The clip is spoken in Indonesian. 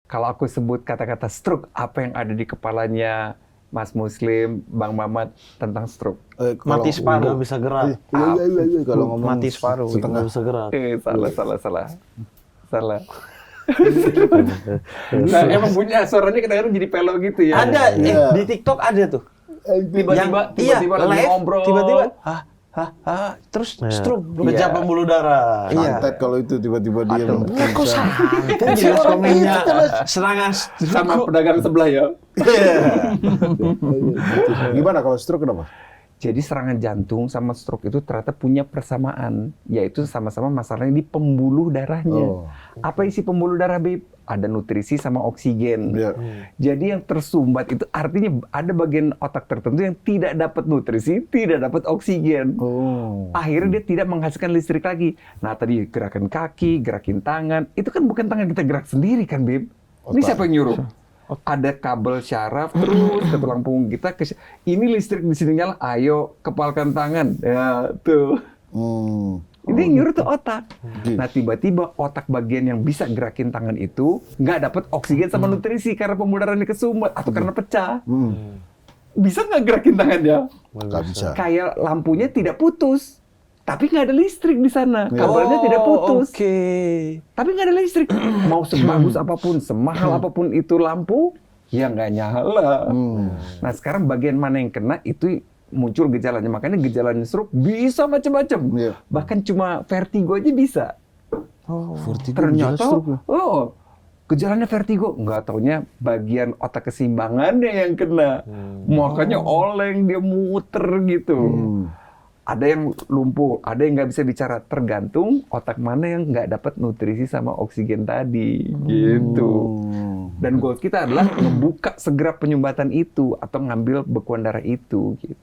Kalau aku sebut kata-kata stroke, apa yang ada di kepalanya Mas Muslim, Bang Mamat tentang stroke? Mati separuh. Nggak bisa gerak. Iya. Kalau ngomong Mati separuh, setengah. nggak bisa gerak. Salah. Nah, emang punya suaranya kadang-kadang jadi pelo gitu ya. Ada, Iya. di TikTok ada tuh. Tiba-tiba lagi live, ngobrol. tiba-tiba, terus stroke, pecah Iya. pembuluh darah. Santet kalau itu tiba-tiba dia Kok santet? Jelas komennya serangan Sama pedagang sebelah ya. Gimana kalau stroke kenapa? Jadi serangan jantung sama stroke itu ternyata punya persamaan, yaitu sama-sama masalahnya di pembuluh darahnya. Oh. Apa isi pembuluh darah, Beb? Ada nutrisi sama oksigen. Iya. Jadi yang tersumbat itu artinya ada bagian otak tertentu yang tidak dapat nutrisi, tidak dapat oksigen. Oh. Akhirnya dia tidak menghasilkan listrik lagi. Nah tadi gerakan kaki, gerakin tangan, itu kan bukan tangan kita gerak sendiri kan, Beb? Ini Otak. siapa yang nyuruh? Ada kabel syaraf terus ke tulang punggung kita. Ini listrik di sini nyala, ayo kepalkan tangan. Ya, tuh. Ini yang nyuruh tuh otak. Nah, tiba-tiba otak bagian yang bisa gerakin tangan itu nggak dapat oksigen sama nutrisi karena pembuluh darahnya kesumbat atau karena pecah. Bisa nggak gerakin tangannya? Nggak bisa. Kayak lampunya tidak putus, tapi nggak ada listrik di sana. Kabelnya tidak putus. Oke. Tapi nggak ada listrik. Mau sebagus apapun, semahal apapun itu lampu, ya nggak nyala. Nah sekarang bagian mana yang kena itu muncul gejalanya. Makanya gejalanya stroke bisa macam-macam. Iya. Bahkan cuma vertigo aja bisa. Vertigo Ternyata, gejala stroke ya? gejalanya vertigo. Nggak taunya bagian otak keseimbangannya yang kena. Makanya oleng, dia muter gitu. Ada yang lumpuh, ada yang nggak bisa bicara. Tergantung otak mana yang nggak dapat nutrisi sama oksigen tadi, gitu. Dan goal kita adalah membuka segera penyumbatan itu atau ngambil bekuan darah itu. Gitu.